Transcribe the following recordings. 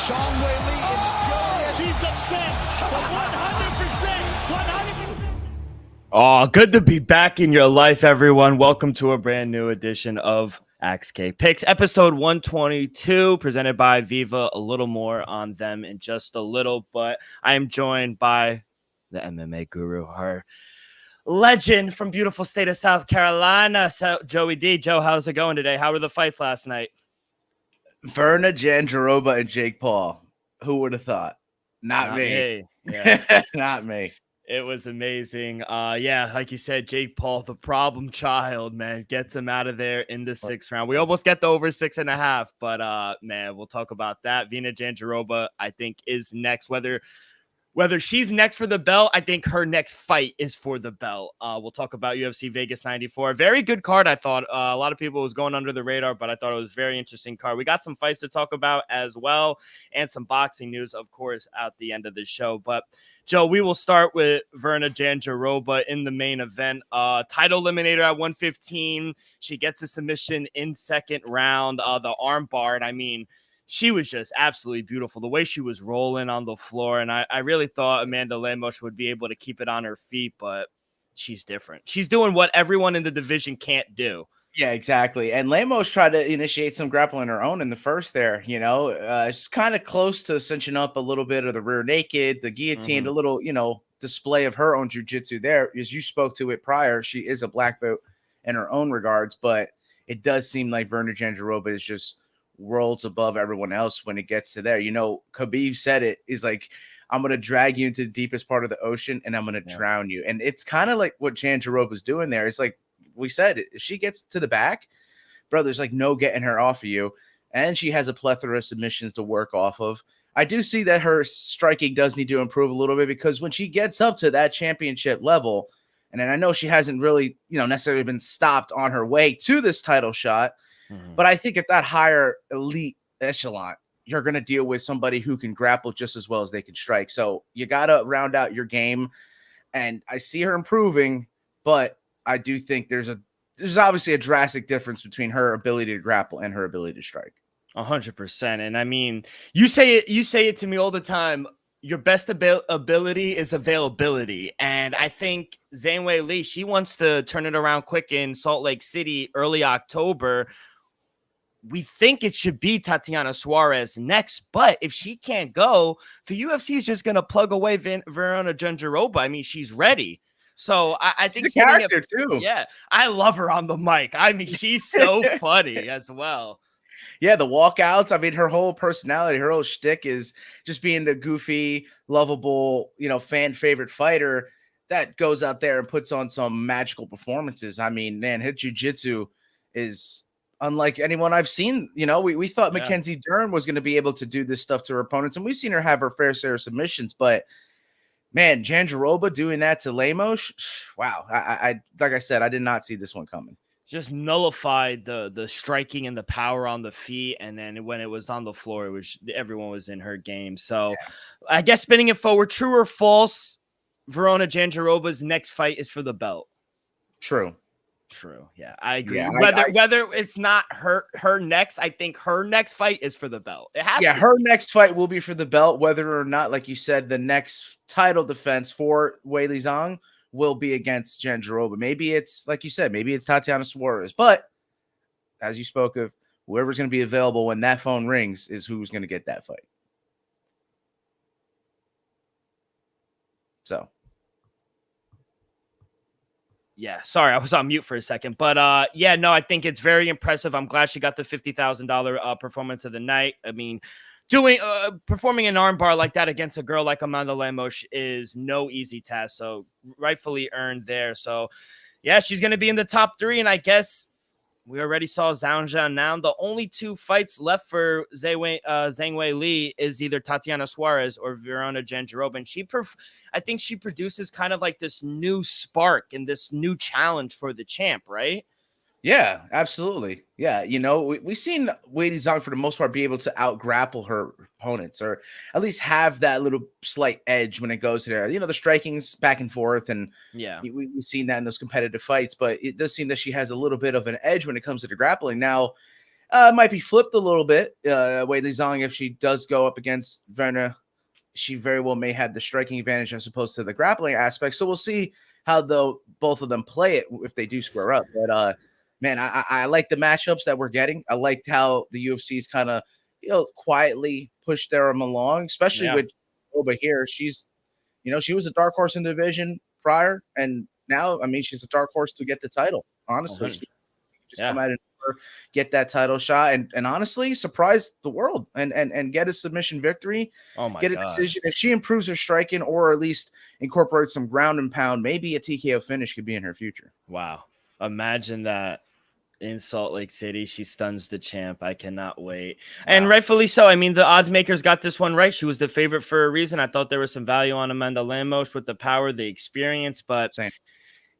Zhang Wei Li is furious. She's upset. The 100%. Oh, good to be back in your life, everyone. Welcome to a brand new edition of Axe K Picks, episode 122, presented by Viva. A little more on them in just a little, but I am joined by the MMA guru, her legend from beautiful state of South Carolina, Joey D. Joe, how's it going today? How were the fights last night? Virna Jandiroba and Jake Paul. Who would have thought? Not me. Yeah. Not me. It was amazing. Yeah, like you said, Jake Paul, the problem child, man, gets him out of there in the 6th round. We almost get the over 6.5, but man, we'll talk about that. Virna Jandiroba, I think, is next. Whether she's next for the belt, I think her next fight is for the belt. We'll talk about UFC Vegas 94. Very good card, I thought. A lot of people was going under the radar, but I thought it was a very interesting card. We got some fights to talk about as well, and some boxing news, of course, at the end of the show. But Joe, we will start with Virna Jandiroba in the main event. Title eliminator at 115. She gets a submission in second round. The arm bar, I mean, she was just absolutely beautiful. The way she was rolling on the floor. And I really thought Amanda Lemos would be able to keep it on her feet, but she's different. She's doing what everyone in the division can't do. Yeah, exactly. And Lemos tried to initiate some grappling on her own in the first there, she's kind of close to cinching up a little bit of the rear naked, the guillotine, a little, display of her own jiu-jitsu there. As you spoke to it prior, she is a black belt in her own regards, but it does seem like Virna Jandiroba is just worlds above everyone else when it gets to there. Khabib said it is like, I'm going to drag you into the deepest part of the ocean and I'm going to drown you. And it's kind of like what Jandiroba's doing there. It's like we said, if she gets to the back, bro, there's like no getting her off of you. And she has a plethora of submissions to work off of. I do see that her striking does need to improve a little bit, because when she gets up to that championship level, and then I know she hasn't really, necessarily been stopped on her way to this title shot, but I think at that higher elite echelon, you're going to deal with somebody who can grapple just as well as they can strike. So you got to round out your game. And I see her improving, but I do think there's obviously a drastic difference between her ability to grapple and her ability to strike. 100%. And I mean, you say it to me all the time. Your best ability is availability. And I think Zhang Wei Li, she wants to turn it around quick in Salt Lake City, early October. We think it should be Tatiana Suarez next, but if she can't go, the UFC is just going to plug away Virna Jandiroba. I mean, she's ready. So I think she's a character too. Yeah, I love her on the mic. I mean, she's so funny as well. Yeah, the walkouts. I mean, her whole personality, her whole shtick is just being the goofy, lovable, fan favorite fighter that goes out there and puts on some magical performances. I mean, man, her jiu-jitsu is unlike anyone I've seen. We thought Mackenzie Dern was going to be able to do this stuff to her opponents, and we've seen her have her fair share of submissions, but man, Jandiroba doing that to Lemos, wow. I like I said, I did not see this one coming. Just nullified the striking and the power on the feet, and then when it was on the floor, everyone was in her game. So I guess spinning it forward, true or false, Virna Jandiroba's next fight is for the belt. True. Yeah, I agree. Yeah, whether it's not her next, I think her next fight is for the belt. It has to be. Her next fight will be for the belt, whether or not, like you said, the next title defense for Weili Zhang will be against Jandiroba. Maybe it's, like you said, maybe it's Tatiana Suarez. But as you spoke of, whoever's going to be available when that phone rings is who's going to get that fight. So. Yeah, sorry, I was on mute for a second. But I think it's very impressive. I'm glad she got the $50,000 performance of the night. I mean, performing an armbar like that against a girl like Amanda Lemos is no easy task. So rightfully earned there. So yeah, she's going to be in the top 3. And I guess we already saw Zhang Zhan. Now the only 2 fights left for Zhang Wei Li is either Tatiana Suarez or Virna Jandiroba. And I think she produces kind of like this new spark and this new challenge for the champ, right? Yeah, absolutely. Yeah, we've seen Weili Zhang for the most part be able to out-grapple her opponents, or at least have that little slight edge when it goes to there. The striking's back and forth, and we've seen that in those competitive fights, but it does seem that she has a little bit of an edge when it comes to the grappling. Now, It might be flipped a little bit. Weili Zhang, if she does go up against Verna, she very well may have the striking advantage as opposed to the grappling aspect. So we'll see how both of them play it if they do square up. But man, I like the matchups that we're getting. I liked how the UFC's kind of quietly pushed them along, especially with Oba here. She's she was a dark horse in the division prior, and now I mean she's a dark horse to get the title. Honestly, she just come out and get that title shot and honestly surprise the world and get a submission victory. Get a decision. If she improves her striking or at least incorporates some ground and pound, maybe a TKO finish could be in her future. Wow. Imagine that in Salt Lake City. She stuns the champ. I cannot wait. Wow. And rightfully so. I mean, the odds makers got this one right. She was the favorite for a reason. I thought there was some value on Amanda Lemos with the power, the experience, but same.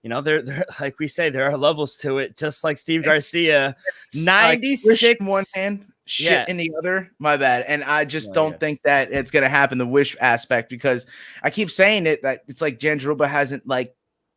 There like we say, there are levels to it. Just like Steve Garcia, 96 like in one hand, shit in the other. My bad. And I just don't think that it's gonna happen. The wish aspect, because I keep saying it that it's like Jandiroba hasn't like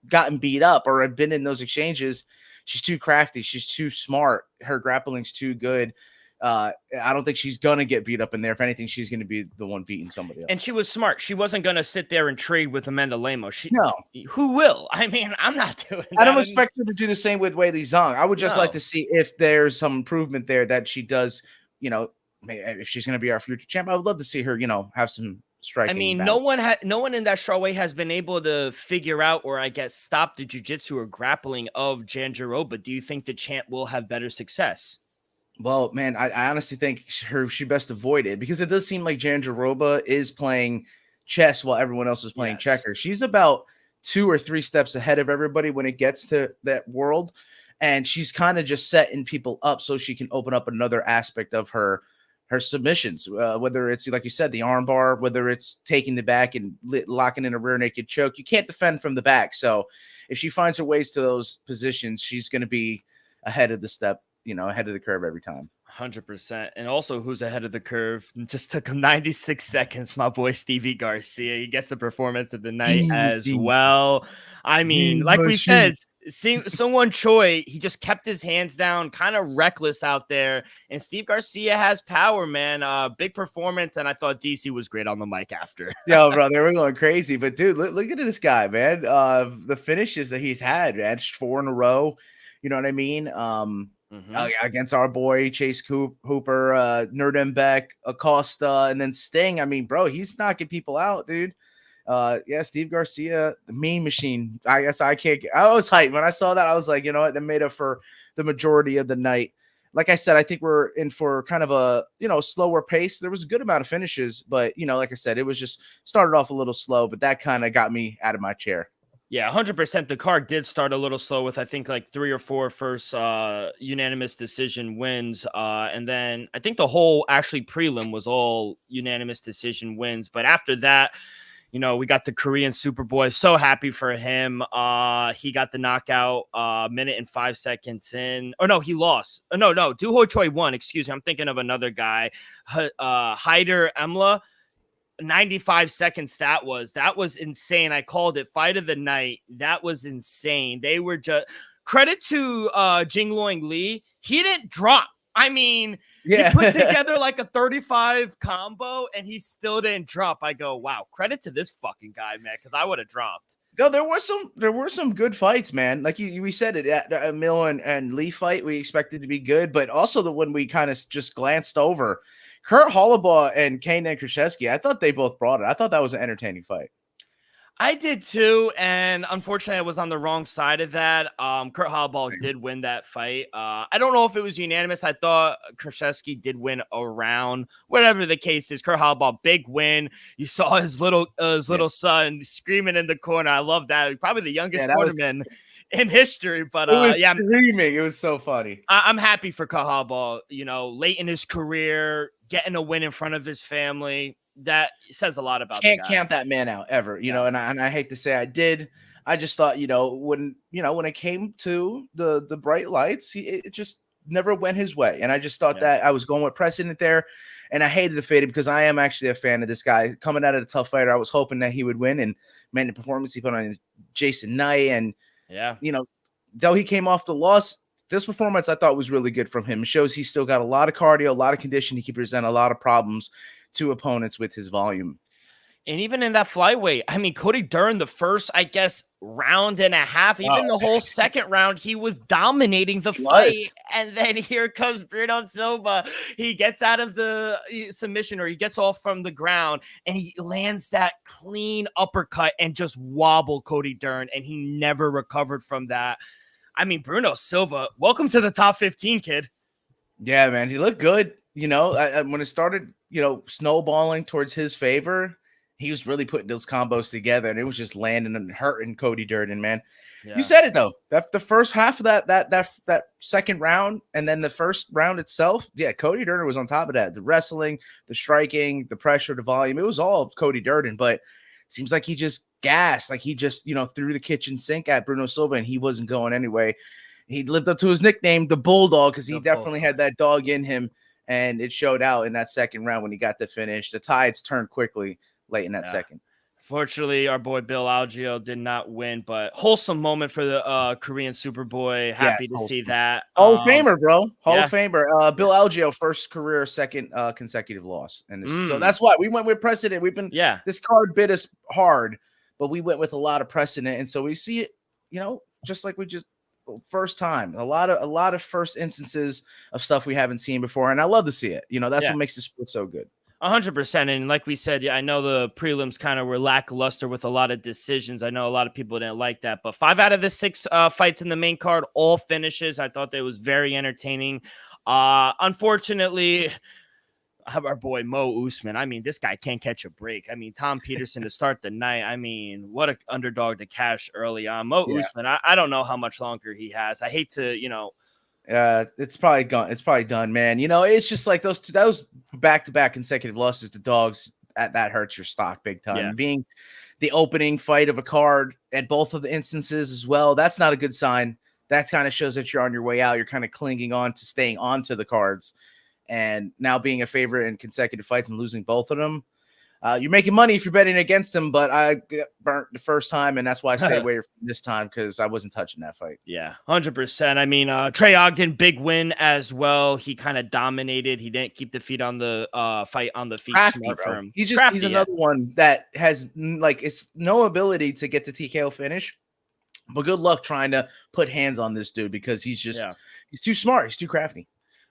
gotten beat up or had been in those exchanges. She's too crafty. She's too smart. Her grappling's too good. I don't think she's gonna get beat up in there. If anything, she's gonna be the one beating somebody else. And she was smart. She wasn't gonna sit there and trade with Amanda Lemos. No, who will? I mean, I'm not doing that. I don't expect her to do the same with Weili Zhang. I would just like to see if there's some improvement there that she does. If she's gonna be our future champ, I would love to see her. Have some striking. I mean, no one in that strawweight has been able to figure out or I guess stop the jiu-jitsu or grappling of Jandiroba. Do you think the champ will have better success? Well, man, I honestly think she best avoid it, because it does seem like Jandiroba is playing chess while everyone else is playing checkers. She's about 2 or 3 steps ahead of everybody when it gets to that world, and she's kind of just setting people up so she can open up another aspect of her submissions, whether it's, like you said, the arm bar, whether it's taking the back and locking in a rear naked choke. You can't defend from the back. So if she finds her ways to those positions, she's going to be ahead of the step. Ahead of the curve every time. 100%. And also, who's ahead of the curve? Just took him 96 seconds. My boy Stevie Garcia. He gets the performance of the night as well. I mean, like we said, Seung-Won Choi, he just kept his hands down, kind of reckless out there. And Steve Garcia has power, man. Big performance. And I thought DC was great on the mic after. Yo, bro, they were going crazy. But dude, look at this guy, man. The finishes that he's had, man. 4 in a row. You know what I mean? Against our boy Chase Hooper, Nuremberg, Acosta, and then Sting. I mean, bro, he's knocking people out, dude. Steve Garcia, the meme machine. I guess I was hyped when I saw that. I was like, you know what? That made up for the majority of the night. Like I said, I think we're in for kind of a slower pace. There was a good amount of finishes, but like I said, it was just started off a little slow, but that kind of got me out of my chair. Yeah, 100%. The card did start a little slow with, I think, like 3 or 4 first unanimous decision wins. And then I think the whole actually prelim was all unanimous decision wins. But after that, we got the Korean Superboy. So happy for him. He got the knockout minute and 5 seconds in. Oh, no, he lost. No. Doo Ho Choi won. Excuse me. I'm thinking of another guy. Haider Emla. 95 seconds that was insane. I called it fight of the night. That was insane. They were just credit to Jingloing Lee. He didn't drop. I mean, he put together like a 35 combo and he still didn't drop. I go, wow, credit to this fucking guy, man, because I would have dropped. No, there were some good fights, man. Like we said it at the Mill and Lee fight, we expected to be good, but also the one we kind of just glanced over. Kurt Holobaugh and Kenan Krzyzewski, I thought they both brought it. I thought that was an entertaining fight. I did too, and unfortunately, I was on the wrong side of that. Kurt Holobaugh did win that fight. I don't know if it was unanimous. I thought Krzyzewski did win a round. Whatever the case is, Kurt Holobaugh, big win. You saw his little son screaming in the corner. I love that. Probably the youngest cornerman in history. But it was screaming. It was so funny. I'm happy for Kurt Holobaugh. Late in his career, getting a win in front of his family. That says a lot about. Can't count that man out ever, and I hate to say I did. I just thought, when it came to the bright lights, it just never went his way, and I just thought that I was going with precedent there, and I hated to fade it because I am actually a fan of this guy coming out of the tough fighter. I was hoping that he would win, and man, the performance he put on Jason Knight, and though he came off the loss, this performance I thought was really good from him. It shows he's still got a lot of cardio, a lot of condition. He can present a lot of problems to opponents with his volume. And even in that flyweight, I mean, Cody Durden, the first, I guess, round and a half, even the whole second round, he was dominating the fight. And then here comes Bruno Silva. He gets out of the submission, or he gets off from the ground, and he lands that clean uppercut and just wobbled Cody Durden, and he never recovered from that. I mean, Bruno Silva, welcome to the top 15, kid. Yeah, man, he looked good. You know, when it started, you know, snowballing towards his favor, he was really putting those combos together, and it was just landing and hurting Cody Durden, man. Yeah. You said it though. That the first half of that second round, and then the first round itself, yeah, Cody Durden was on top of that. The wrestling, the striking, the pressure, the volume, it was all Cody Durden. But it seems like he just gassed, like he just, you know, threw the kitchen sink at Bruno Silva, and he wasn't going anyway. He lived up to his nickname, the Bulldog, because he definitely had that dog in him, and it showed out in that second round when he got the finish. The tides turned quickly late in that second. Fortunately, our boy Bill Algeo did not win, but wholesome moment for the Korean Superboy. Happy to see that. Hall of Famer, bro. Hall of Famer. Bill Algeo, first career, second consecutive loss. And so that's why we went with precedent. We've been, this card bit us hard, but we went with a lot of precedent. And so we see it, you know, just like we just first time, a lot of first instances of stuff we haven't seen before. And I love to see it. You know, that's what makes the sport so good. 100%. And like we said, I know the prelims kind of were lackluster with a lot of decisions. I know a lot of people didn't like that, but 5 out of the 6 fights in the main card, all finishes. I thought they was very entertaining. Unfortunately, our boy Mo Usman, I mean, this guy can't catch a break. I mean, Tom Peterson to start the night. I mean, what an underdog to cash early on. Mo Usman, I don't know how much longer he has. I hate to, you know, it's probably gone. It's probably done, man. You know, it's just like those back-to-back consecutive losses to dogs. That hurts your stock big time. Yeah. Being the opening fight of a card at both of the instances as well, that's not a good sign. That kind of shows that you're on your way out. You're kind of clinging on to staying onto the cards, and now being a favorite in consecutive fights and losing both of them. You're making money if you're betting against him, but I got burnt the first time, and that's why I stayed away from this time, because I wasn't touching that fight. Yeah, 100%. I mean, Trey Ogden, big win as well. He kind of dominated. He didn't keep the feet on the fight on the feet. Crafty, bro. He's another one that has like it's no ability to get the TKO finish, but good luck trying to put hands on this dude, because he's just he's too smart. He's too crafty.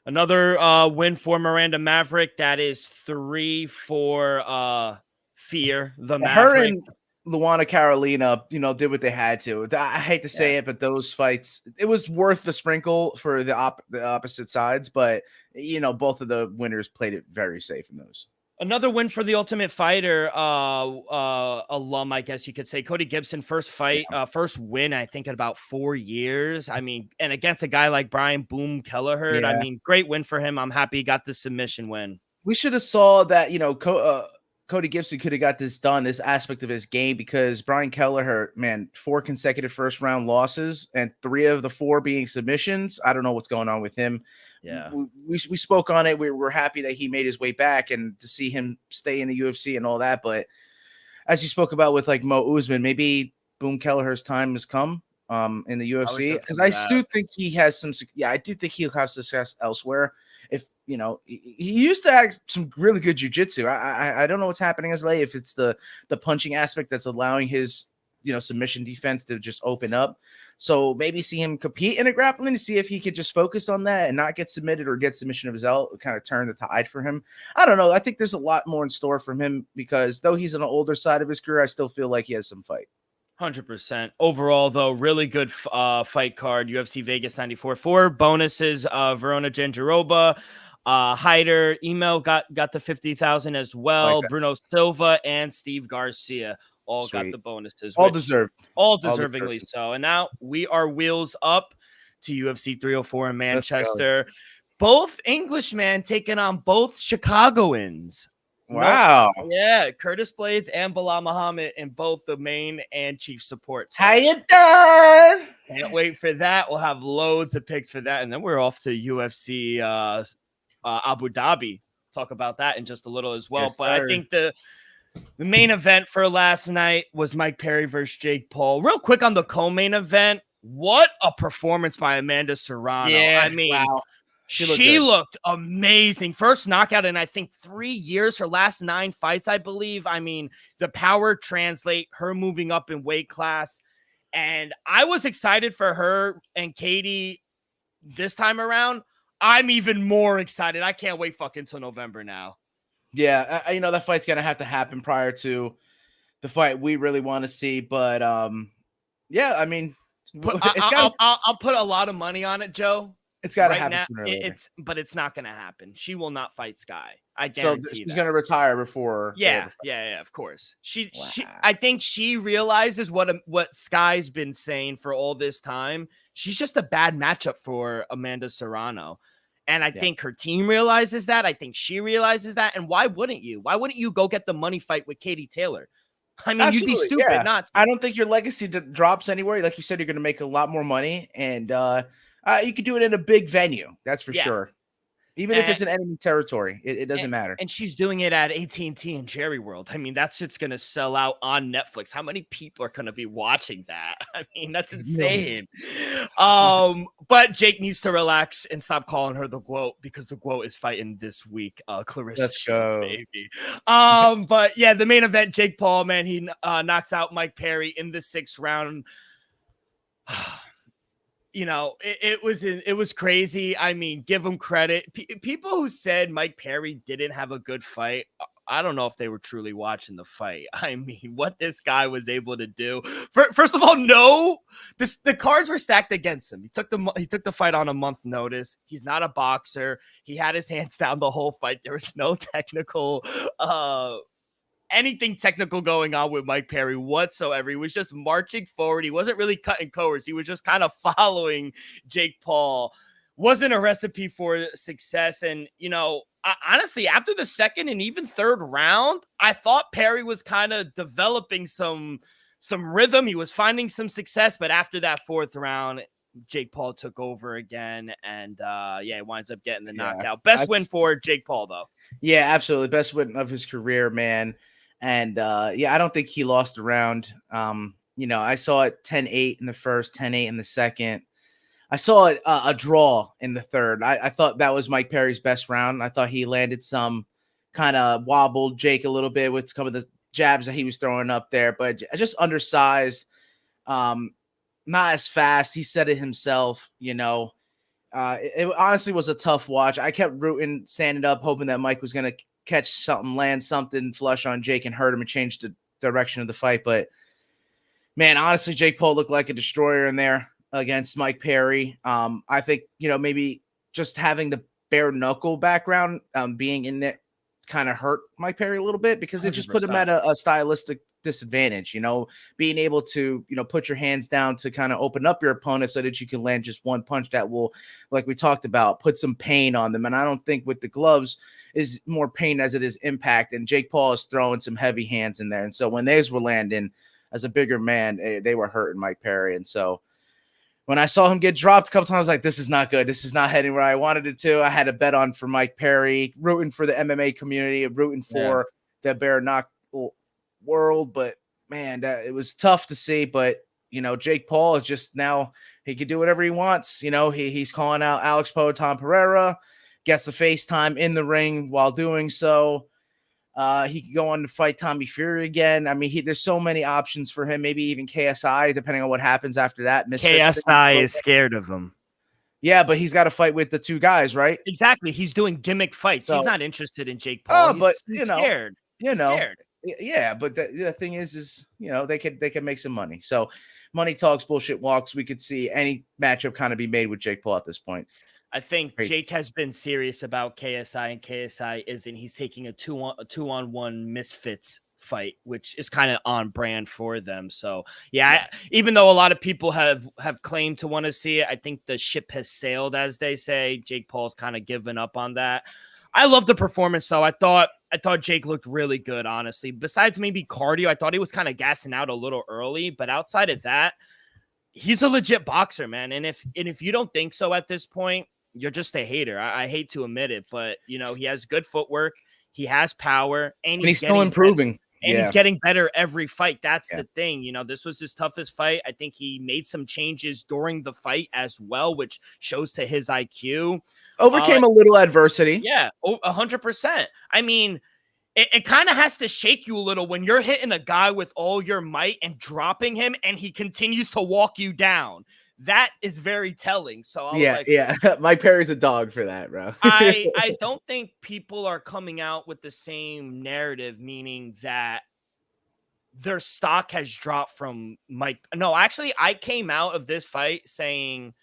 Another win for Miranda Maverick. That is 3 for Fear the Maverick. Her and Luana Carolina, you know, did what they had to. I hate to say it, but those fights, it was worth the sprinkle for the opposite sides. But, you know, both of the winners played it very safe in those. Another win for the Ultimate Fighter alum, I guess you could say. Cody Gibson, first fight, first win, I think, in about 4 years. I mean, and against a guy like Brian Boom Kelleher, I mean, great win for him. I'm happy he got the submission win. We should have saw that, you know, Cody Gibson could have got this done, this aspect of his game, because Brian Kelleher, man, 4 consecutive first round losses and 3 of the 4 being submissions. I don't know what's going on with him. Yeah, we spoke on it. We were happy that he made his way back and to see him stay in the UFC and all that. But as you spoke about with like Mo Usman, maybe Boom Kelleher's time has come in the UFC, because I do think he has some. Yeah, I do think he'll have success elsewhere. If you know, he used to have some really good jiu-jitsu. I don't know what's happening as late. If it's the punching aspect that's allowing his, you know, submission defense to just open up. So maybe see him compete in a grappling to see if he could just focus on that and not get submitted or get submission of his own, kind of turn the tide for him. I don't know. I think there's a lot more in store from him, because though he's on the older side of his career, I still feel like he has some fight. 100%. Overall, though, really good fight card. UFC Vegas 94. 4 bonuses. Verona Jandiroba, Hyder, Email got the 50,000 as well. Like Bruno Silva and Steve Garcia all got the bonuses. All deserved. All deservingly so. And now we are wheels up to UFC 304 in Manchester. Both Englishmen taking on both Chicagoans. Wow. Yeah, Curtis Blades and Bilal Muhammad in both the main and chief support. How you doing? Can't wait for that. We'll have loads of picks for that. And then we're off to UFC Abu Dhabi. Talk about that in just a little as well. But I think the main event for last night was Mike Perry versus Jake Paul. Real quick on the co-main event, what a performance by Amanda Serrano. Yeah, I mean, wow. She looked amazing. First knockout in, I think, 3 years. Her last 9 fights, I believe. I mean, the power translate, her moving up in weight class. And I was excited for her and Katie this time around. I'm even more excited. I can't wait fucking till November now. Yeah, that fight's going to have to happen prior to the fight we really want to see. But, yeah, I mean, I'll put a lot of money on it, Joe. It's got to right happen now, sooner or later. but it's not going to happen. She will not fight Sky. I So guarantee she's going to retire before. Yeah, of course. She I think she realizes what Sky's been saying for all this time. She's just a bad matchup for Amanda Serrano. And I think her team realizes that. I think she realizes that. And why wouldn't you? Why wouldn't you go get the money fight with Katie Taylor? I mean, Absolutely, you'd be stupid not to. I don't think your legacy drops anywhere. Like you said, you're going to make a lot more money, and you could do it in a big venue. That's for sure. Even if it's an enemy territory, it doesn't matter. And she's doing it at AT&T and Jerry World. I mean, that shit's going to sell out on Netflix. How many people are going to be watching that? I mean, that's insane. But Jake needs to relax and stop calling her the GWOAT, because the GWOAT is fighting this week. Clarissa, let's go, baby. But yeah, the main event, Jake Paul, man, he knocks out Mike Perry in the 6th round. You know, it was crazy. I mean, give him credit. People who said Mike Perry didn't have a good fight, I don't know if they were truly watching the fight. I mean, what this guy was able to do. First of all, the cards were stacked against him. He took the fight on a month notice. He's not a boxer. He had his hands down the whole fight. There was no technical anything technical going on with Mike Perry whatsoever. He was just marching forward. He wasn't really cutting corners. He was just kind of following Jake Paul. Wasn't a recipe for success. And, honestly, after the 2nd and even 3rd round, I thought Perry was kind of developing some rhythm. He was finding some success. But after that 4th round, Jake Paul took over again. And, he winds up getting the knockout. Best win for Jake Paul, though. Yeah, absolutely. Best win of his career, man. And I don't think he lost a round. I saw it 10-8 in the first, 10-8 in the second. I saw it a draw in the 3rd. I thought that was Mike Perry's best round. I thought he landed some, kind of wobbled Jake a little bit with some of the jabs that he was throwing up there, but just undersized, not as fast. He said it himself, it honestly was a tough watch. I kept rooting, standing up, hoping that Mike was going to catch something, land something flush on Jake and hurt him and change the direction of the fight. But man, honestly, Jake Paul looked like a destroyer in there against Mike Perry. I think, maybe just having the bare knuckle background, being in there kind of hurt Mike Perry a little bit, because it just put him at a stylistic disadvantage, being able to, put your hands down to kind of open up your opponent so that you can land just one punch that will, like we talked about, put some pain on them. And I don't think with the gloves is more pain as it is impact. And Jake Paul is throwing some heavy hands in there. And so when those were landing, as a bigger man, they were hurting Mike Perry. And so when I saw him get dropped a couple times, I was like, this is not good. This is not heading where I wanted it to. I had a bet on for Mike Perry, rooting for the MMA community, rooting for the bare knuckle world. But man, it was tough to see. But Jake Paul is just, now he can do whatever he wants. He's calling out Alex Poatan Pereira, gets the FaceTime in the ring while doing so. He could go on to fight Tommy Fury again. I mean, there's so many options for him. Maybe even KSI, depending on what happens after that. KSI is scared of him. Yeah, but he's got to fight with the 2 guys, right? Exactly. He's doing gimmick fights. He's not interested in Jake Oh, Paul. but he's scared. Scared. Yeah, but the thing is, they could make some money. So money talks, bullshit walks. We could see any matchup kind of be made with Jake Paul at this point. I think Jake has been serious about KSI, and KSI isn't. He's taking a 2-on-1 misfits fight, which is kind of on brand for them. So even though a lot of people have claimed to want to see it, I think the ship has sailed, as they say. Jake Paul's kind of given up on that. I love the performance, though. I thought Jake looked really good, honestly. Besides maybe cardio, I thought he was kind of gassing out a little early, but outside of that, he's a legit boxer, man. And if you don't think so at this point, you're just a hater. I hate to admit it, but he has good footwork. He has power, and he's still improving. And he's getting better every fight. That's Yeah. the thing. You know, this was his toughest fight. I think he made some changes during the fight as well, which shows to his IQ. Overcame a little adversity. Yeah, 100%. I mean, it kind of has to shake you a little when you're hitting a guy with all your might and dropping him, and he continues to walk you down. That is very telling. So I was like, yeah. Mike Perry's a dog for that, bro. I don't think people are coming out with the same narrative, meaning that their stock has dropped from Mike. No, actually, I came out of this fight saying,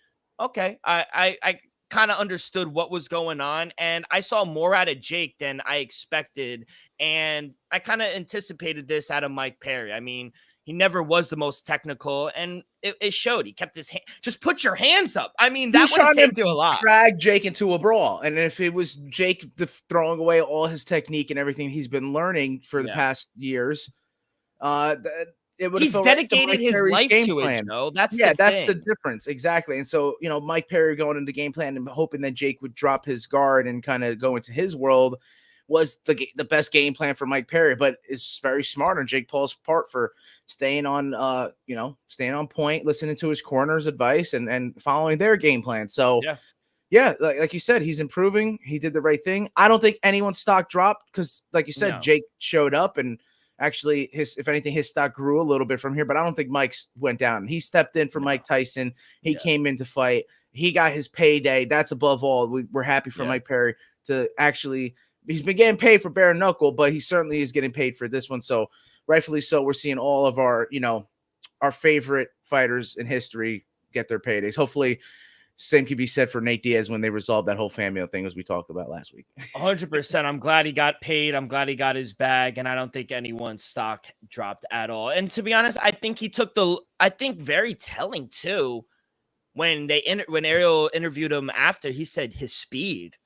okay, I kind of understood what was going on, and I saw more out of Jake than I expected, and I kind of anticipated this out of Mike Perry. I mean, he never was the most technical, and it showed. He kept his hand. Just put your hands up. I mean, that would have saved you a lot. Drag Jake into a brawl, and if it was Jake throwing away all his technique and everything he's been learning for the past years, it would. He's dedicated his life to it, Joe. That's the difference, exactly. And so, you know, Mike Perry going into the game plan and hoping that Jake would drop his guard and kind of go into his world was the best game plan for Mike Perry. But it's very smart on Jake Paul's part for staying on point, listening to his corner's advice and following their game plan. So yeah, like you said, he's improving. He did the right thing. I don't think anyone's stock dropped because, like you said, Jake showed up and actually if anything, his stock grew a little bit from here, but I don't think Mike's went down. He stepped in for Mike Tyson. He came in to fight. He got his payday. That's above all. We're happy for Mike Perry to actually, he's been getting paid for bare knuckle, but he certainly is getting paid for this one. So rightfully so, we're seeing all of our, our favorite fighters in history get their paydays. Hopefully same could be said for Nate Diaz when they resolved that whole family thing, as we talked about last week. 100%. I'm glad he got paid. I'm glad he got his bag, and I don't think anyone's stock dropped at all. And to be honest, I think he took very telling too, when Ariel interviewed him after, he said his speed.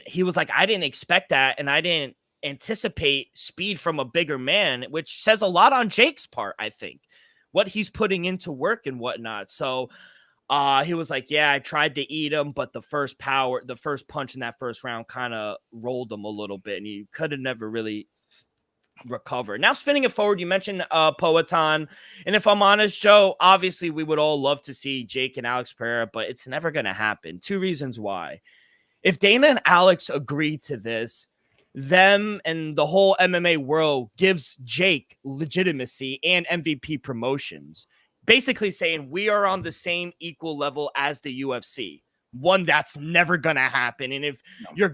He was like, I didn't expect that, and I didn't anticipate speed from a bigger man, which says a lot on Jake's part, I think, what he's putting into work and whatnot. So he was like, yeah, I tried to eat him, but the first punch in that first round kind of rolled him a little bit, and he could have never really recovered. Now, spinning it forward, you mentioned Poatan, and if I'm honest, Joe, obviously we would all love to see Jake and Alex Pereira, but it's never going to happen. 2 reasons why. If Dana and Alex agree to this, them and the whole MMA world gives Jake legitimacy and MVP promotions, basically saying we are on the same equal level as the UFC. One, that's never going to happen. And if you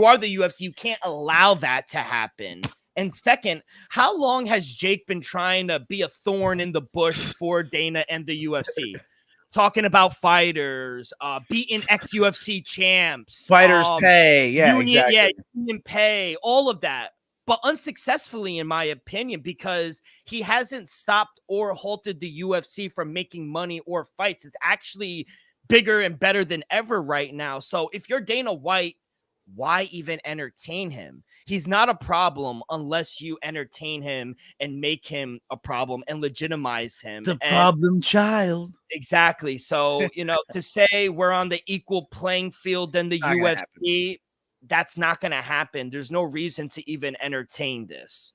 are the UFC, you can't allow that to happen. And second, how long has Jake been trying to be a thorn in the bush for Dana and the UFC? Talking about fighters, beating ex-UFC champs, fighters pay, union pay, all of that. But unsuccessfully, in my opinion, because he hasn't stopped or halted the UFC from making money or fights. It's actually bigger and better than ever right now. So if you're Dana White, why even entertain him? He's not a problem unless you entertain him and make him a problem and legitimize him. Problem child. Exactly. So, to say we're on the equal playing field than the UFC, that's not going to happen. There's no reason to even entertain this.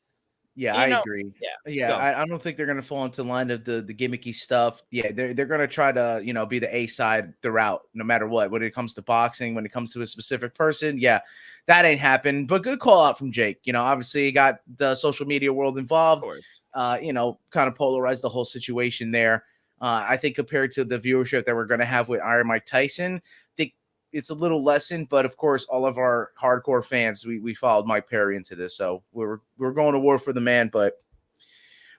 Yeah, I agree. I don't think they're going to fall into line of the gimmicky stuff. Yeah, they're going to try to, be the A side throughout, no matter what. When it comes to boxing, when it comes to a specific person, that ain't happened. But good call out from Jake. Obviously he got the social media world involved. Kind of polarized the whole situation there. I think compared to the viewership that we're going to have with Iron Mike Tyson, it's a little lessened, but of course, all of our hardcore fans, we followed Mike Perry into this. So we're going to war for the man, but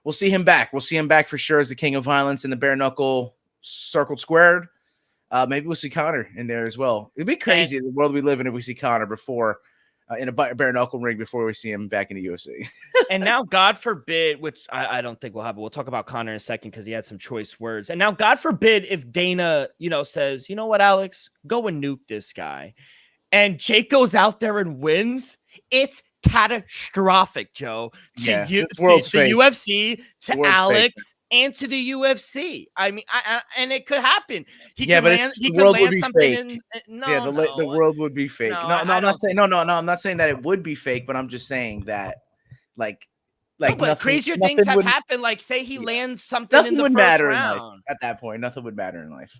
we'll see him back. We'll see him back for sure as the king of violence in the bare knuckle circled squared. Maybe we'll see Conor in there as well. It'd be crazy the world we live in if we see Conor before in a bare knuckle ring before we see him back in the UFC. And now, God forbid, which I don't think will happen. We'll talk about Conor in a second because he had some choice words. And now, God forbid, if Dana, says, you know what, Alex, go and nuke this guy, and Jake goes out there and wins, it's catastrophic, Joe. To the UFC, to Alex, fake, and to the UFC. I mean, and it could happen. He could land something. The world would be fake. I'm not saying that it would be fake, but I'm just saying that, like, Like but nothing, crazier nothing things have would, happened. Like say he yeah, lands something nothing in the would first matter in life round. at that point. Nothing would matter in life.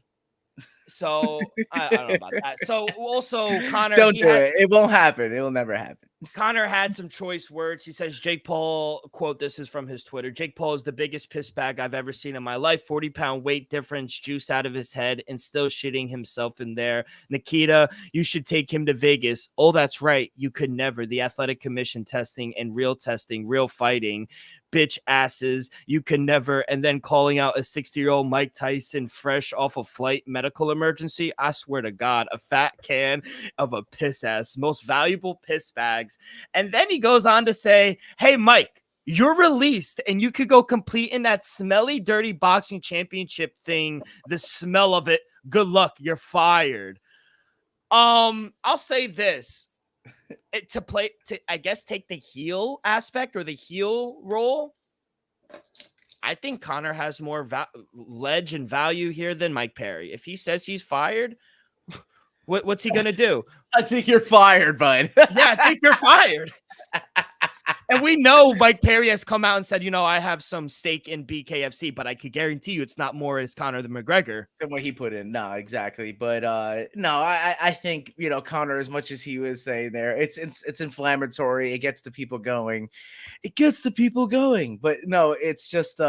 So I don't know about that. So also Connor, Don't do it. It won't happen. It will never happen. Connor had some choice words. He says, Jake Paul, quote, this is from his Twitter. Jake Paul is the biggest piss bag I've ever seen in my life. 40-pound weight difference, juice out of his head, and still shitting himself in there. Nikita, you should take him to Vegas. Oh, that's right. You could never. The athletic commission testing, real fighting. Bitch asses, you can never. And then calling out a 60-year-old Mike Tyson fresh off a flight medical emergency. I swear to God, a fat can of a piss ass, most valuable piss bags. And then he goes on to say, hey, Mike, you're released and you could go compete in that smelly, dirty boxing championship thing. The smell of it. Good luck. You're fired. I'll say this. I guess take the heel aspect or the heel role. I think Connor has more ledge and value here than Mike Perry. If he says he's fired, what's he gonna do? I think you're fired, bud. Yeah, I think you're fired. And we know Mike Perry has come out and said, I have some stake in BKFC, but I could guarantee you it's not more as Conor the McGregor. Than what he put in. No, exactly. But no, I think, Conor, as much as he was saying there, it's inflammatory. It gets the people going. But no, it's just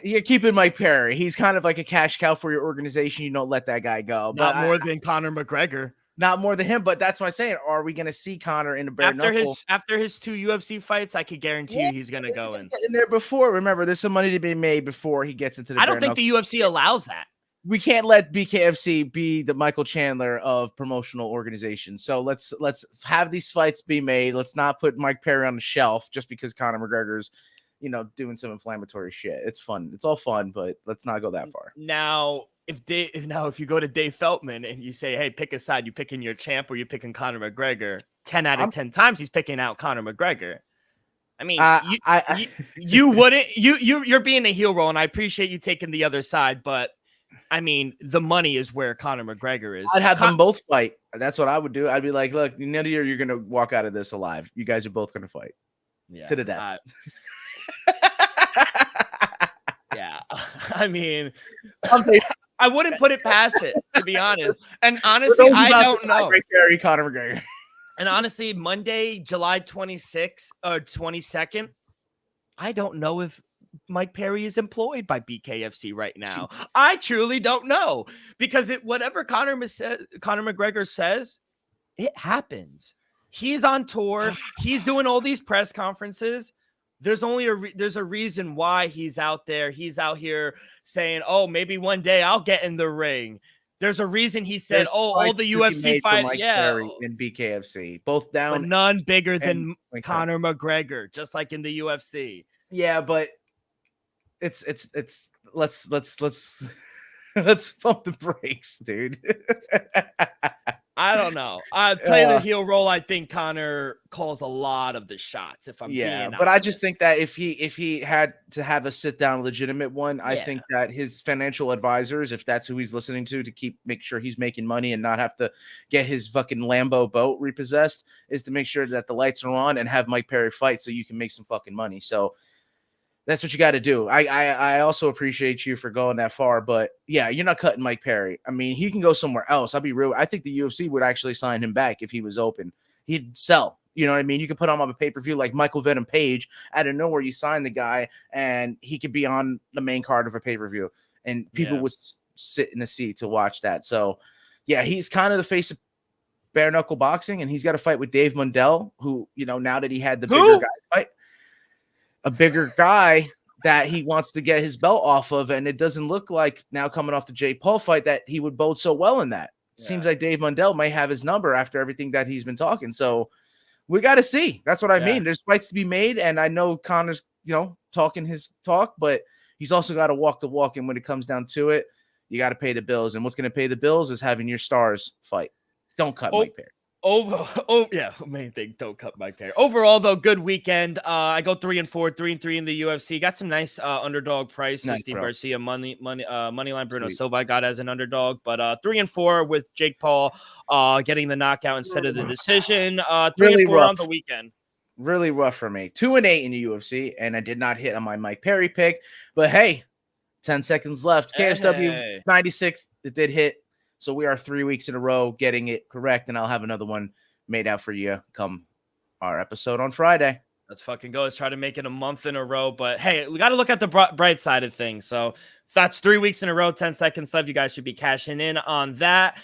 you're keeping Mike Perry. He's kind of like a cash cow for your organization. You don't let that guy go. Not more than Conor McGregor. Not more than him, but that's what I'm saying. Are we going to see Connor in the bare knuckle? After his 2 UFC fights, I could guarantee you he's going to go in there before. Remember, there's some money to be made before he gets into the. I don't think the UFC allows that. We can't let BKFC be the Michael Chandler of promotional organizations. So let's have these fights be made. Let's not put Mike Perry on the shelf just because Conor McGregor's, doing some inflammatory shit. It's fun. It's all fun, but let's not go that far. Now, if you go to Dave Feldman and you say, hey, pick a side, you picking your champ or you picking Conor McGregor, 10 out of 10 times he's picking out Conor McGregor. I mean, you wouldn't, you're being a heel role, and I appreciate you taking the other side, but I mean, the money is where Conor McGregor is. I'd have them both fight. That's what I would do. I'd be like, look, none of you're going to walk out of this alive. You guys are both going to fight to the death. Yeah. I mean, I wouldn't put it past it, to be honest. And honestly, I don't know. Conor McGregor. And honestly, Monday, July 26th or 22nd, I don't know if Mike Perry is employed by BKFC right now. Jesus. I truly don't know, because whatever Conor McGregor says, it happens. He's on tour. He's doing all these press conferences. There's a reason why he's out there. He's out here saying, "Oh, maybe one day I'll get in the ring." There's a reason he said, all the UFC fight, Perry in BKFC, both down, but none bigger than Conor McGregor, just like in the UFC. Yeah, but it's let's pump the brakes, dude. I don't know. I play the heel role. I think Conor calls a lot of the shots. If I'm being honest. But I just think that if he had to have a sit down legitimate one, I think that his financial advisors, if that's who he's listening to make sure he's making money and not have to get his fucking Lambo boat repossessed, is to make sure that the lights are on and have Mike Perry fight so you can make some fucking money. So that's what you got to do. I also appreciate you for going that far, but yeah, you're not cutting Mike Perry. I mean, he can go somewhere else. I'll be real. I think the UFC would actually sign him back if he was open. He'd sell. You know what I mean? You could put him on a pay-per-view like Michael Venom Page. Out of nowhere, you sign the guy, and he could be on the main card of a pay-per-view, and people would sit in the seat to watch that. So, yeah, he's kind of the face of bare knuckle boxing, and he's got to fight with Dave Mundell, who, now that he had the bigger guy fight. A bigger guy that he wants to get his belt off of, and it doesn't look like now coming off the Jake Paul fight that he would bode so well in that. Seems like Dave Mundell might have his number after everything that he's been talking. So we got to see. That's what I mean. There's fights to be made, and I know Conor's, talking his talk, but he's also got to walk the walk. And when it comes down to it, you got to pay the bills. And what's going to pay the bills is having your stars fight. Don't cut Mike Perry. Main thing, don't cut Mike Perry. Overall, though, good weekend. I go 3-4, 3-3 in the UFC. Got some nice underdog price. Steve Garcia money line. Bruno Silva I got as an underdog, but 3-4 with Jake Paul getting the knockout instead of the decision. 3-4 on the weekend. Really rough for me. 2-8 in the UFC, and I did not hit on my Mike Perry pick. But hey, 10 seconds left. KSW Hey. 96, it did hit. So we are 3 weeks in a row getting it correct, and I'll have another one made out for you come our episode on Friday. Let's fucking go. Let's try to make it a month in a row. But hey, we got to look at the bright side of things. So that's 3 weeks in a row, 10 seconds left. You guys should be cashing in on that.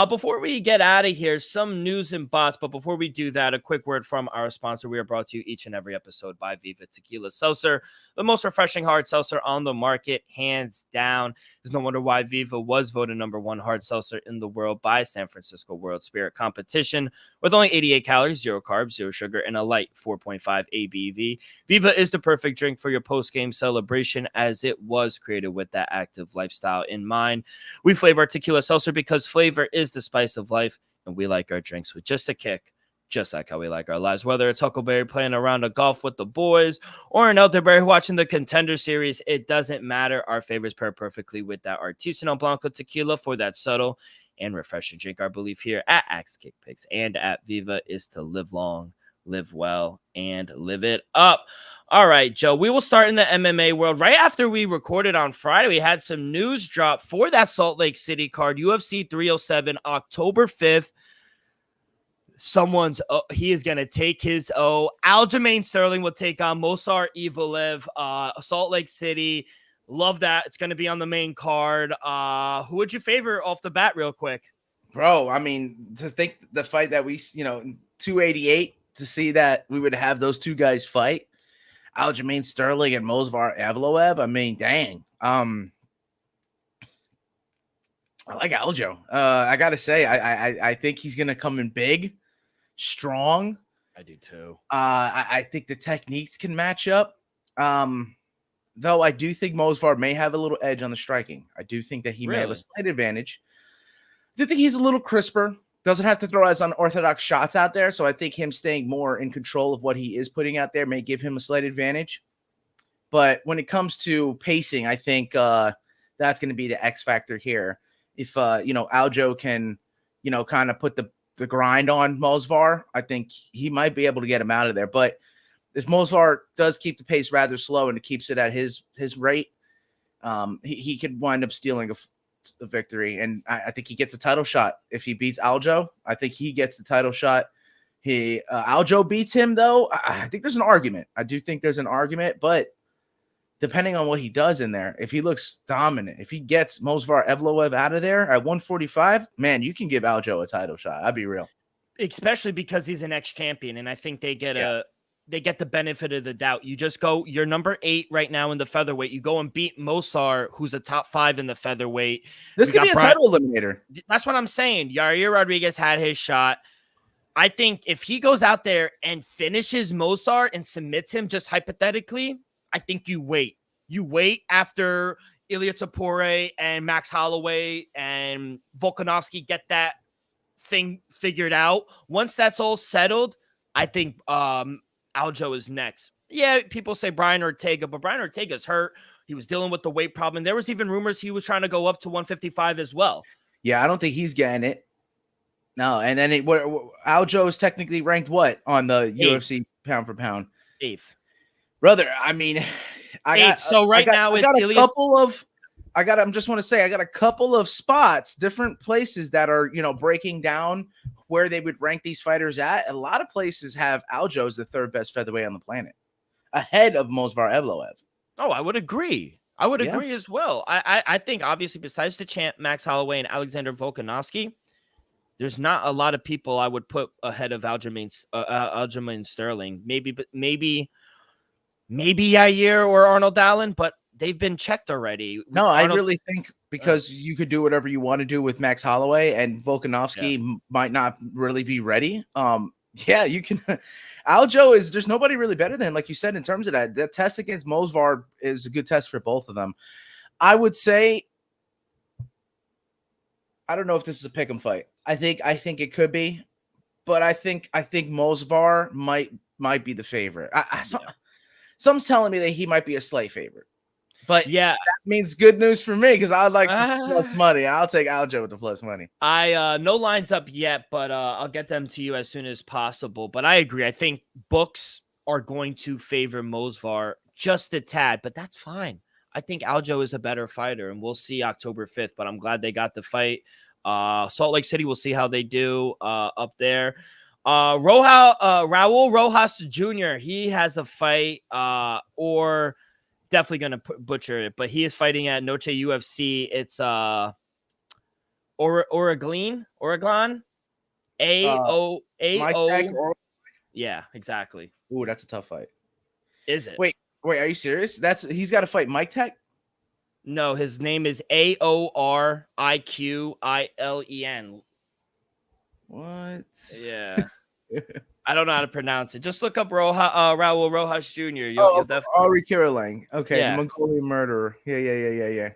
Before we get out of here, some news and bots. But before we do that, a quick word from our sponsor. We are brought to you each and every episode by Viva Tequila Seltzer, the most refreshing hard seltzer on the market, hands down. There's no wonder why Viva was voted #1 hard seltzer in the world by San Francisco World Spirit Competition. With only 88 calories, 0 carbs, 0 sugar, and a light 4.5 ABV, Viva is the perfect drink for your post-game celebration, as it was created with that active lifestyle in mind. We flavor our tequila seltzer because flavor is the spice of life, and we like our drinks with just a kick, just like how we like our lives. Whether it's Huckleberry playing a round of golf with the boys or an elderberry watching the Contender Series, it doesn't matter. Our favorites pair perfectly with that Artisanal Blanco tequila for that subtle and refreshing drink. Our belief here at Axe Kick Picks and at Viva is to live long, live well, and live it up. All right, Joe, we will start in the MMA world. Right after we recorded on Friday, we had some news drop for that Salt Lake City card, UFC 307, October 5th. He is going to take his Aljamain Sterling will take on Movsar Evloev, Salt Lake City. Love that. It's going to be on the main card. Who would you favor off the bat real quick? Bro, I mean, to think the fight that we, 288, to see that we would have those two guys fight, Aljamain Sterling and Movsar Evloev. I mean, dang. I like Aljo. I got to say, I think he's going to come in big, strong. I do too. I think the techniques can match up. Though I do think Movsar may have a little edge on the striking. I do think that he may have a slight advantage. I do think he's a little crisper. Doesn't have to throw as unorthodox shots out there. So I think him staying more in control of what he is putting out there may give him a slight advantage. But when it comes to pacing, I think that's going to be the X factor here. If, Aljo can, kind of put the grind on Movsar, I think he might be able to get him out of there. But if Movsar does keep the pace rather slow and it keeps it at his rate, he could wind up stealing a victory. And I think he gets a title shot if he beats Aljo. I think he gets the title shot. Aljo beats him, though. I think there's an argument. I do think there's an argument, but depending on what he does in there, if he looks dominant, if he gets Movsar Evloev out of there at 145, man, you can give Aljo a title shot. I'll be real. Especially because he's an ex-champion, and I think they get the benefit of the doubt. You just go, you're number 8 right now in the featherweight. You go and beat Movsar, who's a top 5 in the featherweight. This could be a title eliminator. That's what I'm saying. Yair Rodriguez had his shot. I think if he goes out there and finishes Movsar and submits him, just hypothetically, I think you wait. You wait after Ilia Topuria and Max Holloway and Volkanovski get that thing figured out. Once that's all settled, I think Aljo is next. Yeah, people say Brian Ortega, but Brian Ortega's hurt. He was dealing with the weight problem. There was even rumors he was trying to go up to 155 as well. Yeah, I don't think he's getting it. No, and then Aljo is technically ranked what on the 8th. UFC pound for pound? 8th. Brother, I mean, I just want to say I got a couple of spots, different places that are, breaking down where they would rank these fighters at. A lot of places have Aljo as the 3rd best featherweight on the planet, ahead of Movsar Evloev. Oh, I would agree. I would agree as well. I think obviously besides the champ Max Holloway and Alexander Volkanovski, there's not a lot of people I would put ahead of Aljamain Sterling. Maybe Yair or Arnold Allen, but they've been checked already. No, I really think because you could do whatever you want to do with Max Holloway, and Volkanovski might not really be ready. You can. Aljo there's nobody really better than him, like you said, in terms of that. The test against Movsar is a good test for both of them. I would say, I don't know if this is a pick'em fight. I think it could be, but I think Movsar might be the favorite. Someone's telling me that he might be a slight favorite. But Yeah, that means good news for me because I like the plus Ah. money. I'll take Aljo with the plus money. I no lines up yet, but I'll get them to you as soon as possible. But I agree. I think books are going to favor Mosvar just a tad, but that's fine. I think Aljo is a better fighter, and we'll see October 5th. But I'm glad they got the fight. Salt Lake City, we'll see how they do up there. Raul Rojas Jr. He has a fight, or definitely gonna butcher it, but he is fighting at Noche UFC. It's Oregon, Mike Tech AO. or Yeah, exactly. ooh, that's a tough fight. Is it? Wait, are you serious? He's got to fight Mike Tech. No, his name is Aoriquen. What? Yeah. I don't know how to pronounce it. Just look up Raul Rojas Jr. You'll definitely. Ari Kirilang. Okay, Yeah. the Mongolian murderer. Yeah.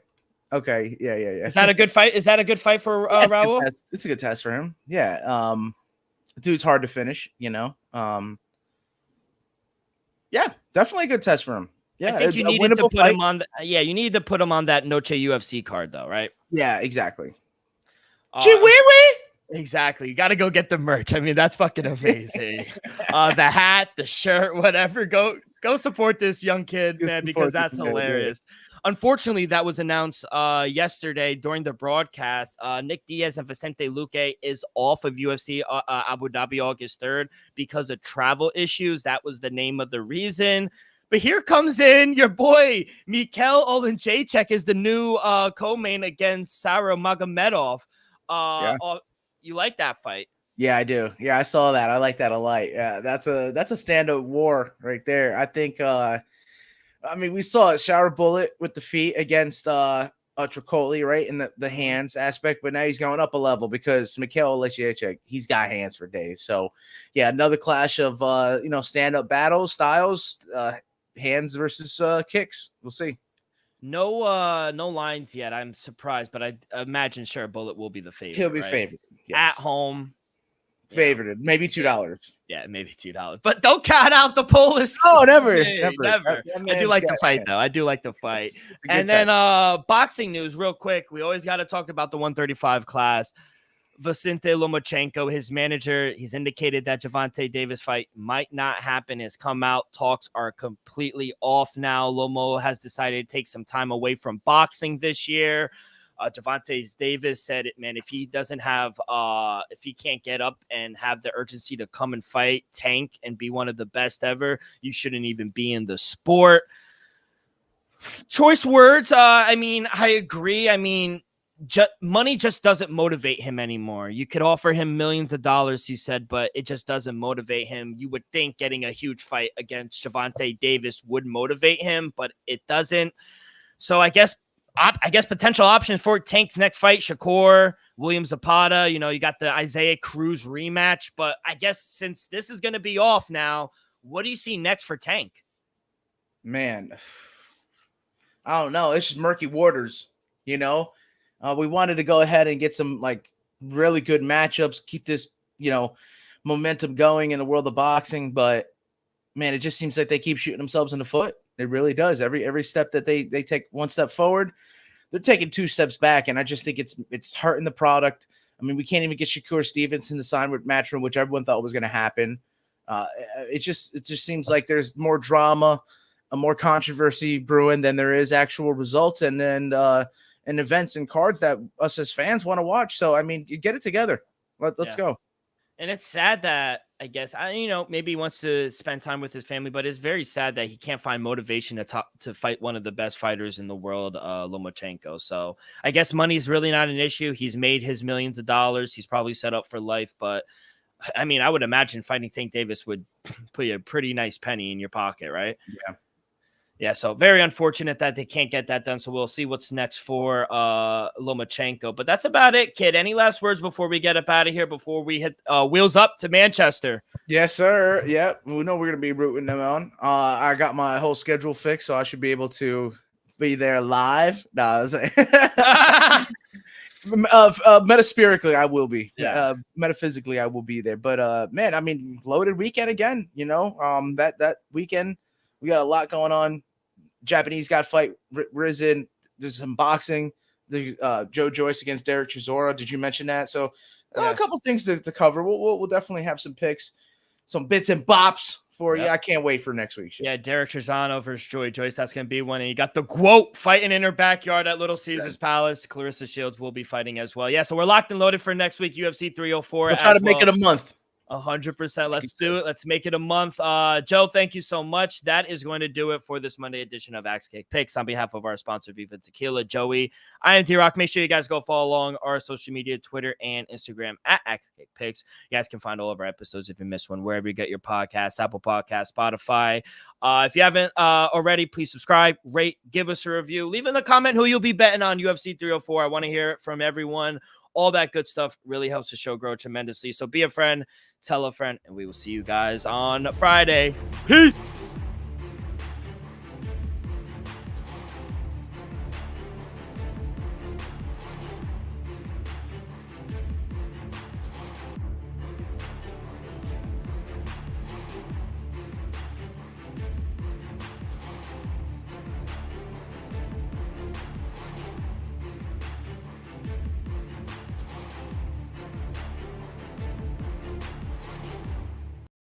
Okay, yeah. Is that a good fight? Is that a good fight for Raul? It's a good test for him. Yeah. Dude's hard to finish, you know. Yeah, definitely a good test for him. Yeah, I think you needed to put him on. You needed to put him on that Noche UFC card, though, right? Yeah, exactly. Exactly. You got to go get the merch. I mean, that's fucking amazing. The hat, the shirt, whatever. Go support this young kid, man, because that's hilarious. Unfortunately, that was announced yesterday during the broadcast. Nick Diaz and Vicente Luque is off of UFC Abu Dhabi August 3rd because of travel issues. That was the name of the reason. But here comes in your boy, Mikhail Olenjacek is the new co-main against Sarah Magomedov. You like that fight? Yeah, I do. Yeah, I saw that. I like that a lot. Yeah, that's a standout war right there. I think we saw a shower bullet with the feet against Tricoli, right? In the hands aspect, but now he's going up a level because Mikhail Olenjacek, he's got hands for days. So yeah, another clash of stand-up battle styles, hands versus kicks. We'll see. No lines yet. I'm surprised, but I imagine sure Bullet will be the favorite. He'll be right? favored. Yes. At home. Favorited. Maybe $2. Yeah, maybe $2. But don't count out the Polish. Oh, never. Never. I do like the fight, though. I do like the fight. And then boxing news, real quick. We always got to talk about the 135 class. Vicente Lomachenko, his manager, he's indicated that Gervonta Davis fight might not happen. Has come out. Talks are completely off now. Lomo has decided to take some time away from boxing this year. Gervonta Davis said, man, if he doesn't have, if he can't get up and have the urgency to come and fight, tank, and be one of the best ever, you shouldn't even be in the sport. Choice words. I agree. Money just doesn't motivate him anymore. You could offer him millions of dollars, he said, but it just doesn't motivate him. You would think getting a huge fight against Gervonta Davis would motivate him, but it doesn't. So I guess potential options for Tank's next fight, Shakur, William Zapata, you got the Isaiah Cruz rematch. But I guess since this is going to be off now, what do you see next for Tank? Man, I don't know. It's just murky waters, we wanted to go ahead and get some really good matchups, keep this, momentum going in the world of boxing. But man, it just seems like they keep shooting themselves in the foot. It really does. Every step that they take one step forward, they're taking two steps back. And I just think it's hurting the product. I mean, we can't even get Shakur Stevenson to sign with Matchroom, which everyone thought was going to happen. It just seems like there's more drama, more controversy brewing than there is actual results and events and cards that us as fans want to watch. So, I mean, you get it together. Let's go. And it's sad that maybe he wants to spend time with his family, but it's very sad that he can't find motivation to fight one of the best fighters in the world, Lomachenko. So I guess money is really not an issue. He's made his millions of dollars. He's probably set up for life. But I mean, I would imagine fighting Tank Davis would put you a pretty nice penny in your pocket, right? Yeah. Yeah, so very unfortunate that they can't get that done. So we'll see what's next for Lomachenko. But that's about it, kid. Any last words before we get up out of here, before we hit wheels up to Manchester? Yes, sir. Yep. We know we're going to be rooting them on. I got my whole schedule fixed, so I should be able to be there live. No, I was metaspherically, I will be. Yeah. Metaphysically, I will be there. But, man, I mean, loaded weekend again, that weekend. We got a lot going on. Japanese guy fight risen. There's some boxing. There's Joe Joyce against Derek Chisora. Did you mention that? So a couple things to cover. We'll definitely have some picks, some bits and bops for you. I can't wait for next week's show. Yeah, Derek Chisora versus Joy Joyce. That's going to be one. And you got the GWOAT fighting in her backyard at Little Caesars Palace. Clarissa Shields will be fighting as well. Yeah, so we're locked and loaded for next week, UFC 304. We'll try to make it a month. 100%. Let's do it. Let's make it a month. Joe, thank you so much. That is going to do it for this Monday edition of Axe Cake Picks. On behalf of our sponsor, Viva Tequila, Joey, I am T-Rock. Make sure you guys go follow along our social media, Twitter and Instagram at Axe Cake Picks. You guys can find all of our episodes if you missed one, wherever you get your podcasts, Apple Podcasts, Spotify. If you haven't already, please subscribe, rate, give us a review. Leave in the comment who you'll be betting on UFC 304. I want to hear it from everyone. All that good stuff really helps the show grow tremendously. So be a friend, tell a friend, and we will see you guys on Friday. Peace.